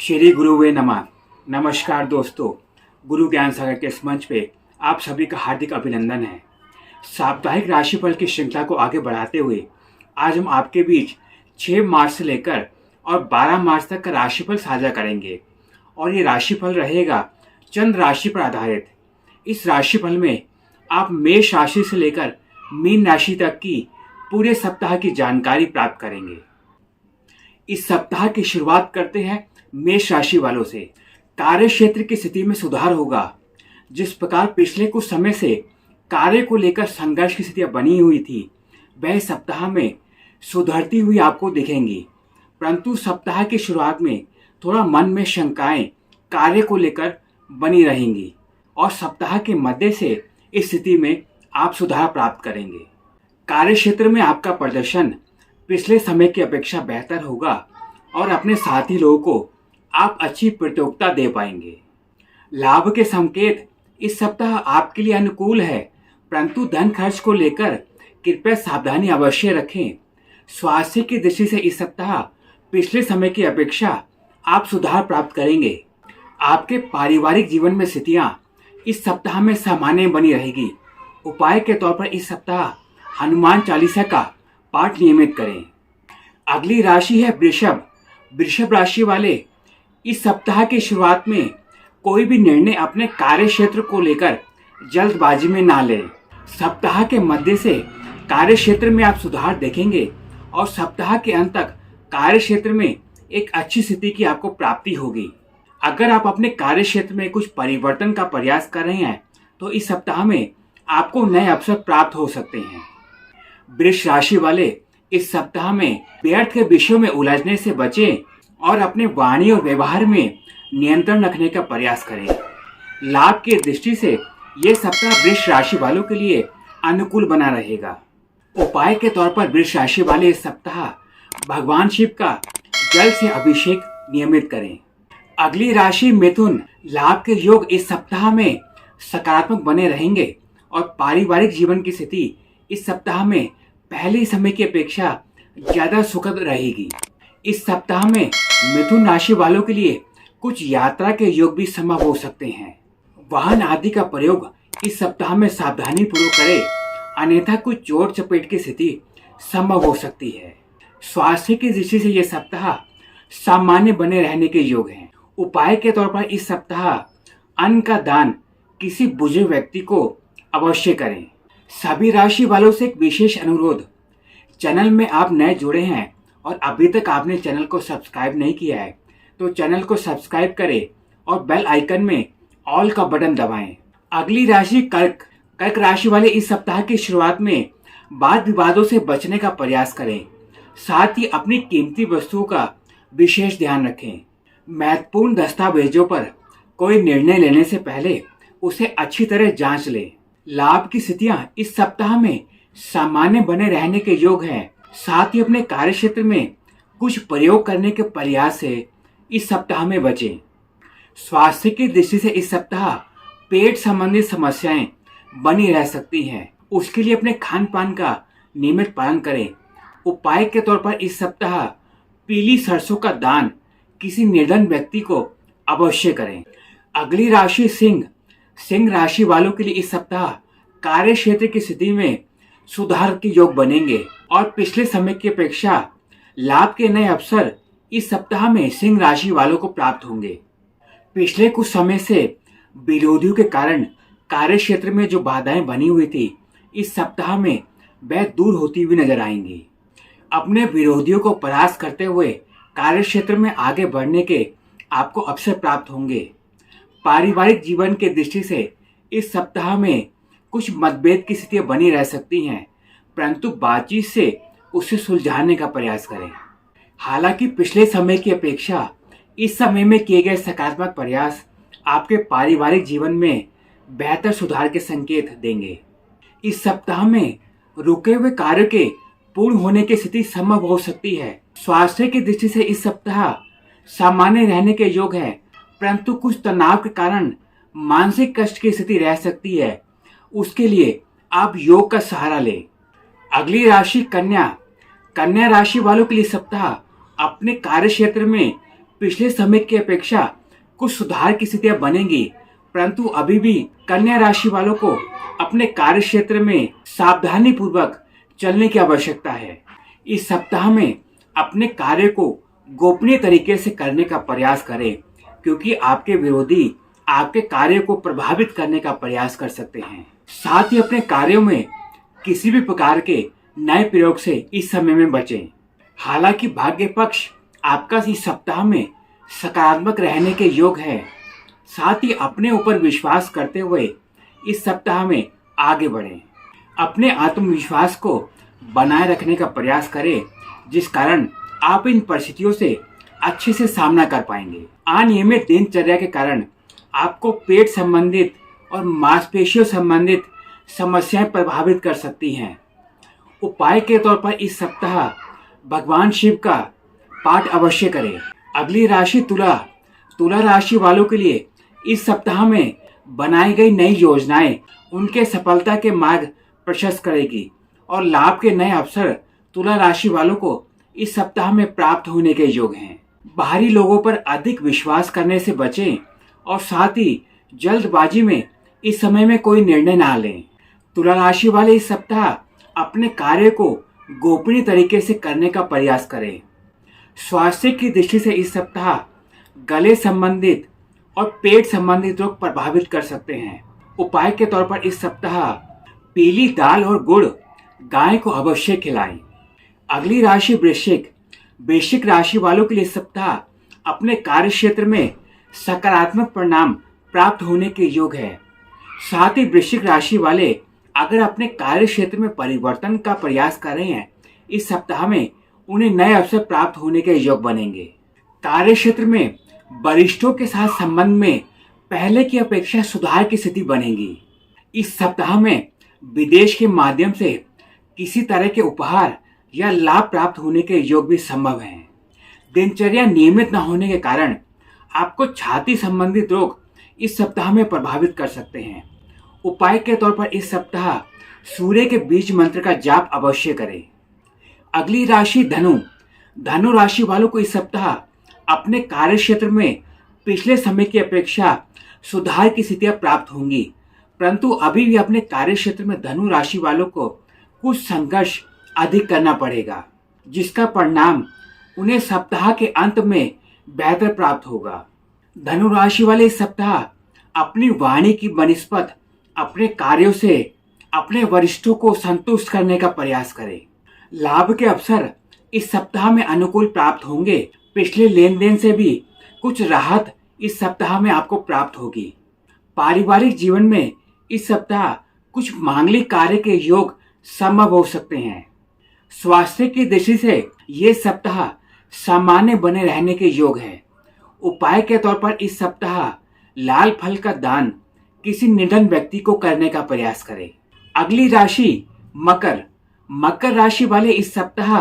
श्री गुरुवे नमः। नमस्कार दोस्तों, गुरु ज्ञान सागर के इस मंच पे आप सभी का हार्दिक अभिनंदन है। साप्ताहिक राशिफल की श्रृंखला को आगे बढ़ाते हुए आज हम आपके बीच 6 मार्च से लेकर और 12 मार्च तक का राशिफल साझा करेंगे और ये राशिफल रहेगा चंद्र राशि पर आधारित। इस राशिफल में आप मेष राशि से लेकर मीन राशि तक की पूरे सप्ताह की जानकारी प्राप्त करेंगे। इस सप्ताह की शुरुआत करते हैं मेष राशि वालों से। कार्य क्षेत्र की स्थिति में सुधार होगा। जिस प्रकार पिछले कुछ समय से कार्य को लेकर संघर्ष की स्थितियां बनी हुई थी, वह सप्ताह में सुधरती हुई आपको दिखेंगी। परंतु सप्ताह की शुरुआत में थोड़ा मन में शंकाएं कार्य को लेकर बनी रहेंगी और सप्ताह के मध्य से इस स्थिति में आप सुधार प्राप्त करेंगे। कार्य क्षेत्र में आपका प्रदर्शन पिछले समय की अपेक्षा बेहतर होगा और अपने साथी लोगों को आप अच्छी प्रतियोगिता दे पाएंगे। लाभ के संकेत इस सप्ताह आपके लिए अनुकूल है, परंतु धन खर्च को लेकर कृपया सावधानी अवश्य रखें। स्वास्थ्य की दृष्टि से इस सप्ताह पिछले समय की अपेक्षा आप सुधार प्राप्त करेंगे। आपके पारिवारिक जीवन में स्थितियां इस सप्ताह में सामान्य बनी रहेगी। उपाय के तौर पर इस सप्ताह हनुमान चालीसा का पाठ नियमित करें। अगली राशि है वृषभ। वृषभ राशि वाले इस सप्ताह की शुरुआत में कोई भी निर्णय अपने कार्य क्षेत्र को लेकर जल्दबाजी में ना लें। सप्ताह के मध्य से कार्य क्षेत्र में आप सुधार देखेंगे और सप्ताह के अंत तक कार्य क्षेत्र में एक अच्छी स्थिति की आपको प्राप्ति होगी। अगर आप अपने कार्य क्षेत्र में कुछ परिवर्तन का प्रयास कर रहे हैं तो इस सप्ताह में आपको नए अवसर प्राप्त हो सकते हैं। वृष राशि वाले इस सप्ताह में व्यर्थ के विषयों में उलझने से बचें और अपने वाणी और व्यवहार में नियंत्रण रखने का प्रयास करें। लाभ की दृष्टि से यह सप्ताह वृष राशि वालों के लिए अनुकूल बना रहेगा। उपाय के तौर पर वृष राशि वाले इस सप्ताह भगवान शिव का जल से अभिषेक नियमित करें। अगली राशि मिथुन। लाभ के योग इस सप्ताह में सकारात्मक बने रहेंगे और पारिवारिक जीवन की स्थिति इस सप्ताह में पहले समय की अपेक्षा ज्यादा सुखद रहेगी। इस सप्ताह में मिथुन राशि वालों के लिए कुछ यात्रा के योग भी संभव हो सकते हैं। वाहन आदि का प्रयोग इस सप्ताह में सावधानी पूर्वक करें, अन्यथा कुछ चोट चपेट की स्थिति संभव हो सकती है। स्वास्थ्य की दृष्टि से यह सप्ताह सामान्य बने रहने के योग हैं। उपाय के तौर पर इस सप्ताह अन्न का दान किसी बुजुर्ग व्यक्ति को अवश्य करें। सभी राशि वालों से एक विशेष अनुरोध, चैनल में आप नए जुड़े हैं और अभी तक आपने चैनल को सब्सक्राइब नहीं किया है तो चैनल को सब्सक्राइब करें और बेल आइकन में ऑल का बटन दबाएं। अगली राशि कर्क। कर्क राशि वाले इस सप्ताह की शुरुआत में वाद विवादों से बचने का प्रयास करें, साथ ही अपनी कीमती वस्तुओं का विशेष ध्यान रखें। महत्वपूर्ण दस्तावेजों पर कोई निर्णय लेने से पहले उसे अच्छी तरह जांच लें। लाभ की स्थितियां इस सप्ताह में सामान्य बने रहने के योग हैं। साथ ही अपने कार्य क्षेत्र में कुछ प्रयोग करने के प्रयास से इस सप्ताह में बचें। स्वास्थ्य की दृष्टि से इस सप्ताह पेट संबंधी समस्याएं बनी रह सकती हैं। उसके लिए अपने खान पान का नियमित पालन करें। उपाय के तौर पर इस सप्ताह पीली सरसों का दान किसी निर्धन व्यक्ति को अवश्य करें। अगली राशि सिंह। सिंह राशि वालों के लिए इस सप्ताह कार्य क्षेत्र की स्थिति में सुधार के योग बनेंगे और पिछले समय की अपेक्षा लाभ के नए अवसर इस सप्ताह में सिंह राशि वालों को प्राप्त होंगे। पिछले कुछ समय से विरोधियों के कारण कार्य क्षेत्र में जो बाधाएं बनी हुई थी, इस सप्ताह में वह दूर होती हुई नजर आएंगी। अपने विरोधियों को परास्त करते हुए कार्य क्षेत्र में आगे बढ़ने के आपको अवसर प्राप्त होंगे। पारिवारिक जीवन के दृष्टि से इस सप्ताह में कुछ मतभेद की स्थितियां बनी रह सकती हैं, परंतु बातचीत से उसे सुलझाने का प्रयास करें। हालांकि पिछले समय की अपेक्षा इस समय में किए गए सकारात्मक प्रयास आपके पारिवारिक जीवन में बेहतर सुधार के संकेत देंगे। इस सप्ताह में रुके हुए कार्य के पूर्ण होने की स्थिति संभव हो सकती है। स्वास्थ्य की दृष्टि से इस सप्ताह सामान्य रहने के योग है, परंतु कुछ तनाव के कारण मानसिक कष्ट की स्थिति रह सकती है। उसके लिए आप योग का सहारा लें। अगली राशि कन्या। कन्या राशि वालों के लिए सप्ताह अपने कार्य क्षेत्र में पिछले समय की अपेक्षा कुछ सुधार की स्थितियां बनेंगी, परंतु अभी भी कन्या राशि वालों को अपने कार्य क्षेत्र में सावधानी पूर्वक चलने की आवश्यकता है। इस सप्ताह में अपने कार्य को गोपनीय तरीके से करने का प्रयास करें, क्योंकि आपके विरोधी आपके कार्य को प्रभावित करने का प्रयास कर सकते हैं। साथ ही अपने कार्यों में किसी भी प्रकार के नए प्रयोग से इस समय में बचें। हालांकि भाग्य पक्ष आपका इस सप्ताह में सकारात्मक रहने के योग है। साथ ही अपने ऊपर विश्वास करते हुए इस सप्ताह में आगे बढ़ें। अपने आत्मविश्वास को बनाए रखने का प्रयास करें, जिस कारण आप इन परिस्थितियों से अच्छे से सामना कर पाएंगे। अनियमित दिनचर्या के कारण आपको पेट संबंधित और मांसपेशियों संबंधित समस्याएं प्रभावित कर सकती हैं। उपाय के तौर पर इस सप्ताह भगवान शिव का पाठ अवश्य करें। अगली राशि तुला। तुला राशि वालों के लिए इस सप्ताह में बनाई गई नई योजनाएं उनके सफलता के मार्ग प्रशस्त करेगी और लाभ के नए अवसर तुला राशि वालों को इस सप्ताह में प्राप्त होने के योग हैं। बाहरी लोगों पर अधिक विश्वास करने से बचें और साथ ही जल्दबाजी में इस समय में कोई निर्णय ना लें। तुला राशि वाले इस सप्ताह अपने कार्य को गोपनीय तरीके से करने का प्रयास करें। स्वास्थ्य की दृष्टि से इस सप्ताह गले संबंधित और पेट संबंधित रोग प्रभावित कर सकते हैं। उपाय के तौर पर इस सप्ताह पीली दाल और गुड़ गाय को अवश्य खिलाएं। अगली राशि वृश्चिक। वृश्चिक राशि वालों के लिए सप्ताह अपने कार्य क्षेत्र में सकारात्मक परिणाम प्राप्त होने के योग है। साथ ही वृश्चिक राशि वाले अगर अपने कार्य क्षेत्र में परिवर्तन का प्रयास कर रहे हैं, इस सप्ताह में उन्हें नए अवसर प्राप्त होने के योग बनेंगे। कार्य क्षेत्र में वरिष्ठों के साथ संबंध में पहले की अपेक्षा सुधार की स्थिति बनेगी। इस सप्ताह में विदेश के माध्यम से किसी तरह के उपहार या लाभ प्राप्त होने के योग भी संभव हैं। दिनचर्या नियमित न होने के कारण आपको छाती संबंधित रोग इस सप्ताह में प्रभावित कर सकते हैं। उपाय के तौर पर इस सप्ताह सूर्य के बीज मंत्र का जाप अवश्य करें। अगली राशि धनु। धनु राशि वालों को इस सप्ताह अपने कार्य क्षेत्र में पिछले समय की अपेक्षा सुधार की स्थितियां प्राप्त होंगी, परंतु अभी भी अपने कार्य क्षेत्र में धनु राशि वालों को कुछ संघर्ष अधिक करना पड़ेगा, जिसका परिणाम उन्हें सप्ताह के अंत में बेहतर प्राप्त होगा। धनु राशि वाले इस सप्ताह अपनी वाणी की बनिस्पत अपने कार्यों से अपने वरिष्ठों को संतुष्ट करने का प्रयास करें। लाभ के अवसर इस सप्ताह में अनुकूल प्राप्त होंगे। पिछले लेन देन से भी कुछ राहत इस सप्ताह में आपको प्राप्त होगी। पारिवारिक जीवन में इस सप्ताह कुछ मांगलिक कार्य के योग संभव हो सकते हैं। स्वास्थ्य की दृष्टि से ये सप्ताह सामान्य बने रहने के योग है। उपाय के तौर पर इस सप्ताह लाल फल का दान किसी निर्धन व्यक्ति को करने का प्रयास करें। अगली राशि मकर। मकर राशि वाले इस सप्ताह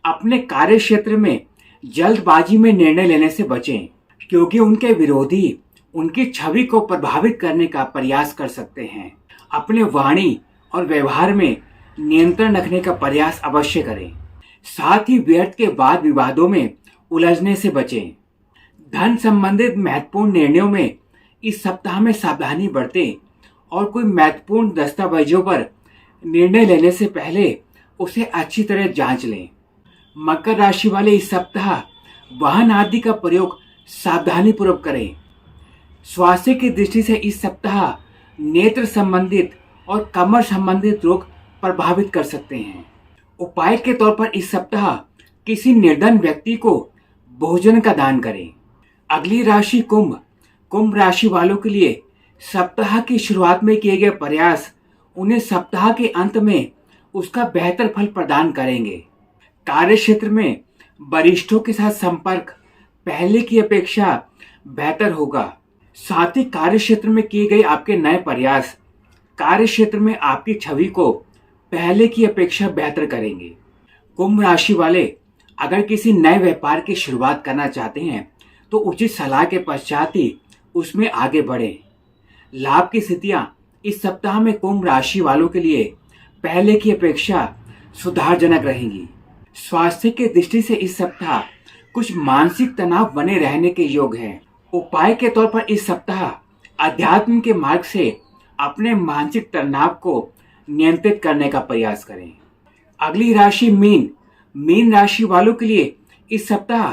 अपने कार्य क्षेत्र में जल्दबाजी में निर्णय लेने से बचें, क्योंकि उनके विरोधी उनकी छवि को प्रभावित करने का प्रयास कर सकते हैं। अपने वाणी और व्यवहार में नियंत्रण रखने का प्रयास अवश्य करें। साथ ही व्यर्थ के वाद विवादों में उलझने से बचें। धन संबंधित महत्वपूर्ण निर्णयों में इस सप्ताह में सावधानी बरतें और कोई महत्वपूर्ण दस्तावेजों पर निर्णय लेने से पहले उसे अच्छी तरह जांच लें। मकर राशि वाले इस सप्ताह वाहन आदि का प्रयोग सावधानी पूर्वक करें। स्वास्थ्य की दृष्टि से इस सप्ताह नेत्र संबंधित और कमर संबंधित रोग प्रभावित कर सकते हैं। उपाय के तौर पर इस सप्ताह किसी निर्धन व्यक्ति को भोजन का दान करें। अगली राशि कुंभ। कुंभ राशि वालों के लिए सप्ताह की शुरुआत में किए गए प्रयास उन्हें सप्ताह के अंत में उसका बेहतर फल प्रदान करेंगे। कार्य क्षेत्र में वरिष्ठों के साथ संपर्क पहले की अपेक्षा बेहतर होगा। साथ ही कार्य क्षेत्र में किए गए आपके नए प्रयास कार्य क्षेत्र में आपकी छवि को पहले की अपेक्षा बेहतर करेंगे। कुंभ राशि वाले अगर किसी नए व्यापार की शुरुआत करना चाहते हैं तो उचित सलाह के पश्चात ही उसमें आगे बढ़ें। लाभ की स्थितियां इस सप्ताह में कुंभ राशि वालों के लिए पहले की अपेक्षा सुधारजनक रहेंगी। स्वास्थ्य की दृष्टि से इस सप्ताह कुछ मानसिक तनाव बने रहने के योग हैं। उपाय के तौर पर इस सप्ताह अध्यात्म के मार्ग से अपने मानसिक तनाव को नियंत्रित करने का प्रयास करें। अगली राशि मीन। मीन राशि वालों के लिए इस सप्ताह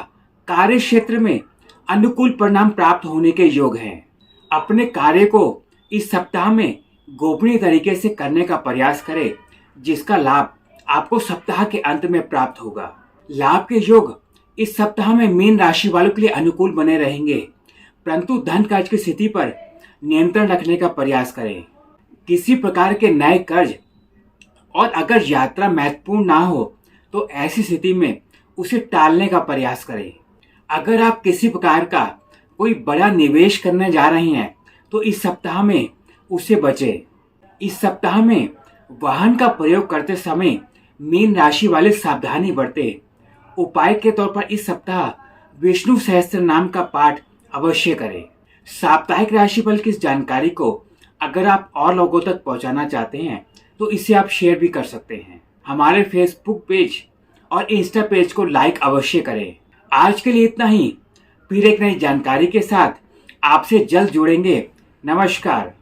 कार्य क्षेत्र में अनुकूल परिणाम प्राप्त होने के योग हैं। अपने कार्य को इस सप्ताह में गोपनीय तरीके से करने का प्रयास करें, जिसका लाभ आपको सप्ताह के अंत में प्राप्त होगा। लाभ के योग इस सप्ताह में मीन राशि वालों के लिए अनुकूल बने रहेंगे, परंतु धन कर्ज की स्थिति पर नियंत्रण रखने का प्रयास करें। किसी प्रकार के नए कर्ज और अगर यात्रा महत्वपूर्ण ना हो तो ऐसी स्थिति में उसे टालने का प्रयास करें। अगर आप किसी प्रकार का कोई बड़ा निवेश करने जा रहे हैं तो इस सप्ताह में उससे बचें। इस सप्ताह में वाहन का प्रयोग करते समय मीन राशि वाले सावधानी बरतें। उपाय के तौर पर इस सप्ताह विष्णु सहस्त्र नाम का पाठ अवश्य करें। साप्ताहिक राशिफल की इस जानकारी को अगर आप और लोगों तक पहुंचाना चाहते हैं तो इसे आप शेयर भी कर सकते हैं। हमारे फेसबुक पेज और इंस्टा पेज को लाइक अवश्य करें। आज के लिए इतना ही। फिर एक नई जानकारी के साथ आपसे जल्द जुड़ेंगे। नमस्कार।